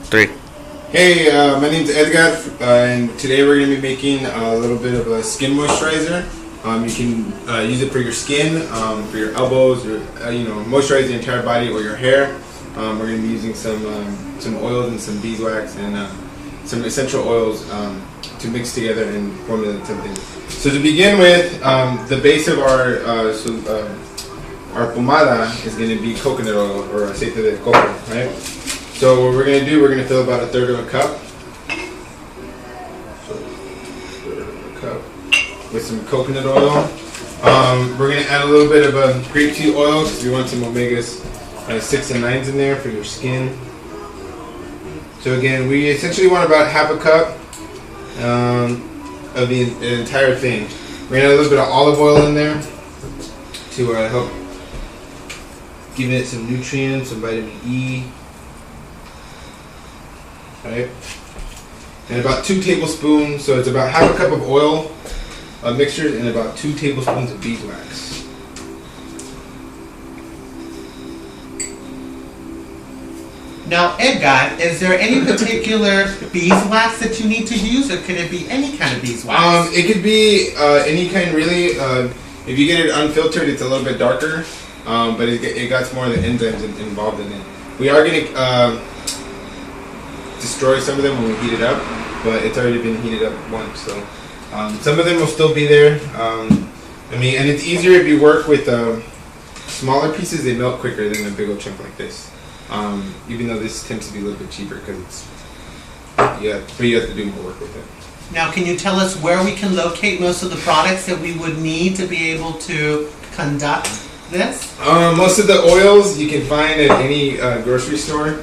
Three. Hey, my name's Edgar, and today we're going to be making a little bit of a skin moisturizer. You can use it for your skin, for your elbows, or moisturize the entire body or your hair. We're going to be using some oils and some beeswax and some essential oils to mix together and formulate something. So to begin with, the base of our pomada is going to be coconut oil or aceite de coco, right? So what we're going to do, we're going to fill about 1/3 of a cup. So 1/3 of a cup with some coconut oil. We're going to add a little bit of grapeseed oil because we want some omegas 6 and 9s in there for your skin. So again, we essentially want about 1/2 cup of the entire thing. We're going to add a little bit of olive oil in there to help give it some nutrients, some vitamin E. Right, and about 2 tablespoons, so it's about 1/2 cup of oil mixture and about 2 tablespoons of beeswax. Now, Edgar, is there any particular beeswax that you need to use, or could it be any kind of beeswax? It could be any kind, really. If you get it unfiltered, it's a little bit darker, but it got more of the enzymes involved in it. We are going to destroy some of them when we heat it up, but it's already been heated up once, so some of them will still be there. And it's easier if you work with smaller pieces. They melt quicker than a big old chunk like this, even though this tends to be a little bit cheaper because it's but you have to do more work with it. Now, can you tell us where we can locate most of the products that we would need to be able to conduct this? Most of the oils you can find at any grocery store.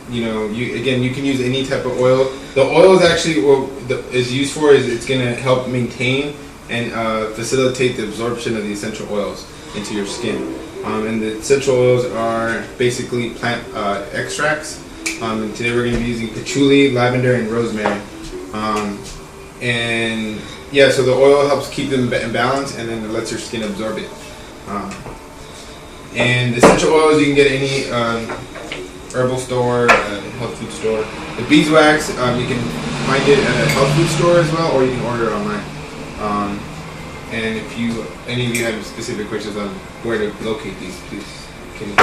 You can use any type of oil. The oil is actually is used for is it's going to help maintain and facilitate the absorption of the essential oils into your skin. And the essential oils are basically plant extracts. And today we're going to be using patchouli, lavender, and rosemary. So the oil helps keep them in balance, and then it lets your skin absorb it. And essential oils you can get at any herbal store, health food store. The beeswax, you can find it at a health food store as well, or you can order it online. And if any of you have specific questions on where to locate these, please can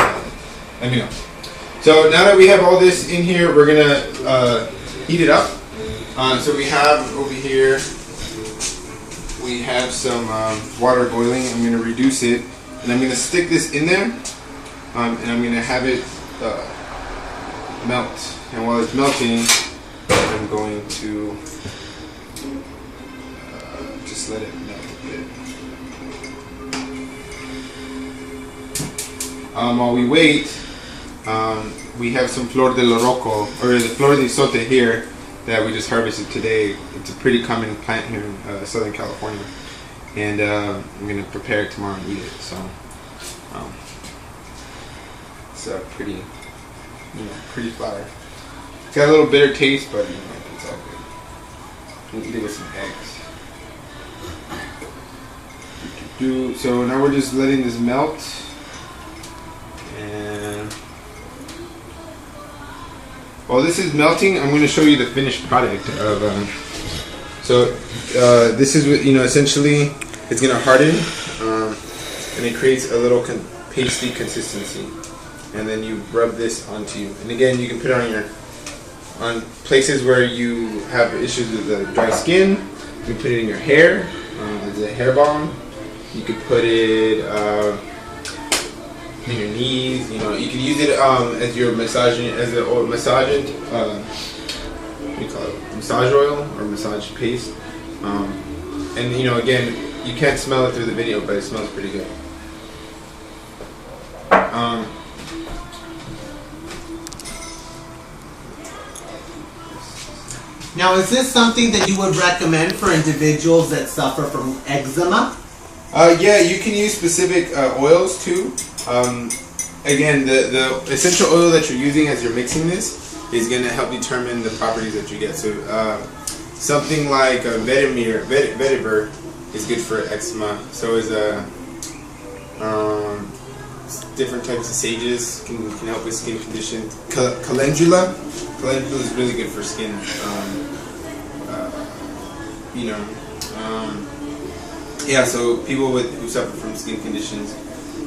let me know. So now that we have all this in here, we're gonna heat it up. So we have over here, we have some water boiling. I'm gonna reduce it, and I'm gonna stick this in there, and I'm gonna have it melt. And while it's melting, I'm going to just let it melt a bit. While we wait, we have some flor de loroco, or the flor de sote here, that we just harvested today. It's a pretty common plant here in Southern California, and I'm going to prepare it tomorrow and eat it. So it's a pretty flower. It's got a little bitter taste, but it's all good. You can eat it with some eggs. So now we're just letting this melt, and while this is melting, I'm going to show you the finished product of. This is essentially it's going to harden, and it creates a little pasty consistency. And then you rub this onto you. And again, you can put it on places where you have issues with dry skin. You can put it in your hair as a hair balm. You could put it in your knees. You can use it as your massaging, as a massaging. What do you call it? Massage oil or massage paste. And again, you can't smell it through the video, but it smells pretty good. Now, is this something that you would recommend for individuals that suffer from eczema? Yeah, you can use specific oils too. Again, the essential oil that you're using as you're mixing this is going to help determine the properties that you get. So something like vetiver is good for eczema. So is different types of sages can help with skin conditions. Calendula is really good for skin. Yeah, so people who suffer from skin conditions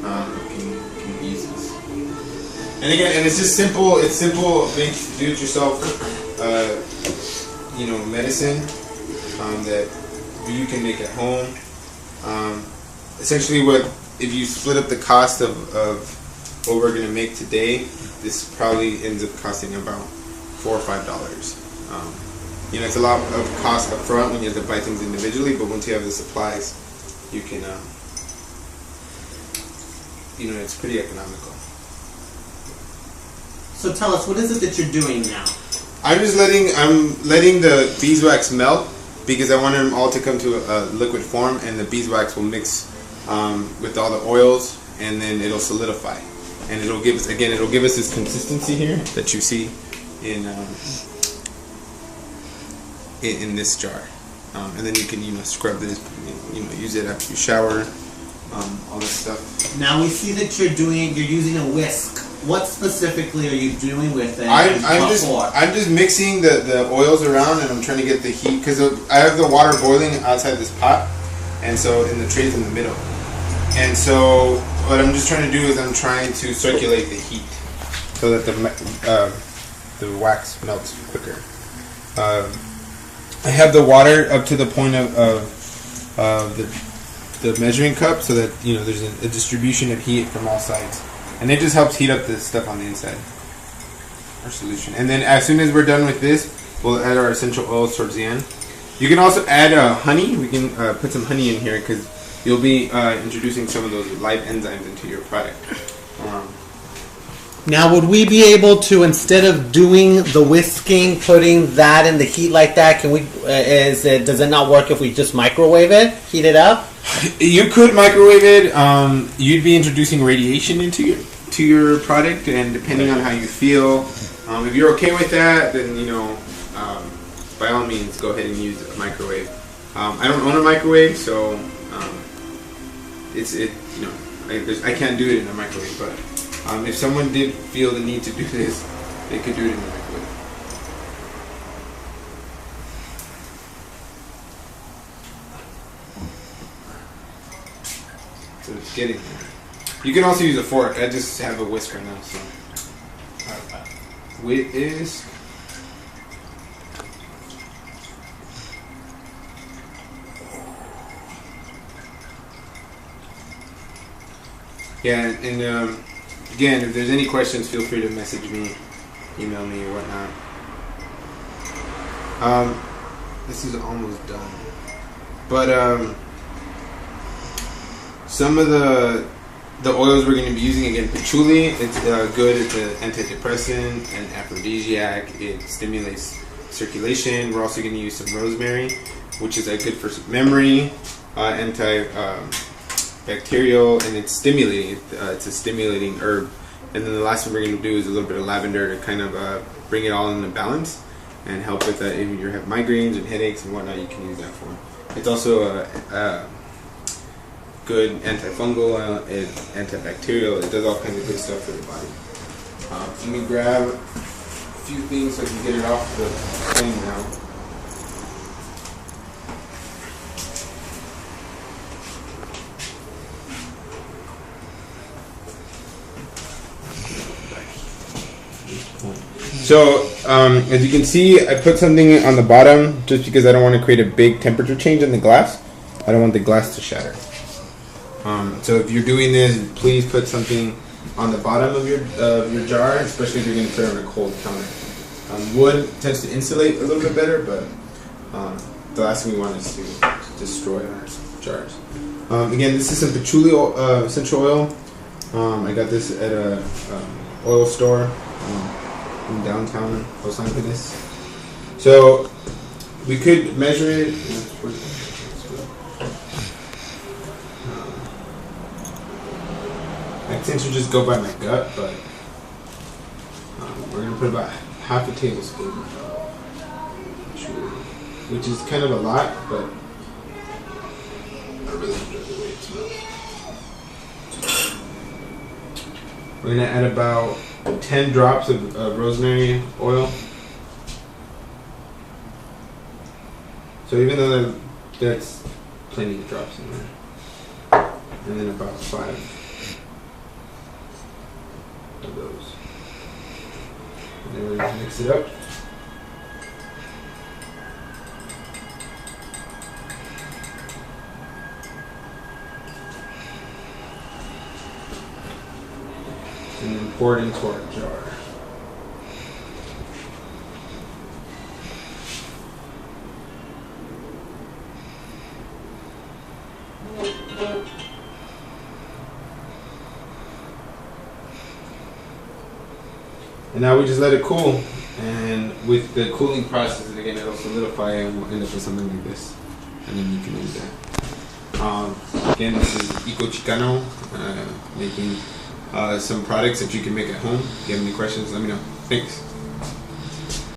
can use this. And again, it's just simple. It's simple. Do it yourself. Medicine that you can make at home. Essentially, if you split up the cost of what we're gonna make today, this probably ends up costing about $4 or $5. It's a lot of cost up front when you have to buy things individually, but once you have the supplies, you can, it's pretty economical. So tell us, what is it that you're doing now? I'm letting the beeswax melt because I want them all to come to a liquid form, and the beeswax will mix with all the oils, and then it'll solidify, and it'll give us this consistency here that you see in this jar, and then you can scrub this, use it after you shower, all this stuff. Now we see that you're using a whisk. What specifically are you doing with it? I'm just mixing the oils around, and I'm trying to get the heat because I have the water boiling outside this pot, and so in the trays in the middle, and so what I'm just trying to do is I'm trying to circulate the heat so that the wax melts quicker. I have the water up to the point of the measuring cup so that there's a distribution of heat from all sides. And it just helps heat up the stuff on the inside, our solution. And then as soon as we're done with this, we'll add our essential oils towards the end. You can also add honey. We can put some honey in here because you'll be introducing some of those live enzymes into your product. Now, would we be able to, instead of doing the whisking, putting that in the heat like that, does it not work if we just microwave it, heat it up? You could microwave it. You'd be introducing radiation into your product, and depending on how you feel, if you're okay with that, then by all means, go ahead and use a microwave. I don't own a microwave, so I can't do it in a microwave. But if someone did feel the need to do this, they could do it in the microwave. So it's getting there. You can also use a fork. I just have a whisk right now, so. Whisk. Yeah, and again, if there's any questions, feel free to message me, email me, or whatnot. This is almost done, but some of the oils we're going to be using, again, patchouli. It's good. It's an antidepressant, an aphrodisiac. It stimulates circulation. We're also going to use some rosemary, which is good for memory, bacterial, and it's stimulating. It's a stimulating herb. And then the last thing we're going to do is a little bit of lavender to kind of bring it all into balance and help with that. If you have migraines and headaches and whatnot, you can use that for. It's also a good antifungal, antibacterial. It does all kinds of good stuff for the body. Let me grab a few things so I can get it off the thing now. So, as you can see, I put something on the bottom just because I don't want to create a big temperature change in the glass. I don't want the glass to shatter. So if you're doing this, please put something on the bottom of your jar, especially if you're going to put it on a cold counter. Wood tends to insulate a little bit better, but the last thing we want is to destroy our jars. Again, this is some patchouli essential oil. I got this at a oil store in downtown Los Angeles. So we could measure it. I tend to just go by my gut, but we're gonna put about half a tablespoon, which is kind of a lot, but I really enjoy the way it smells. We're gonna add about 10 drops of rosemary oil. So even though that's plenty of drops in there, and then about 5 of those. And then we're gonna mix it up. And then pour it into our jar. And now we just let it cool. And with the cooling process, again, it'll solidify and we'll end up with something like this. And then you can use that. Again, this is ecoxicano, making some products that you can make at home. If you have any questions, let me know. Thanks.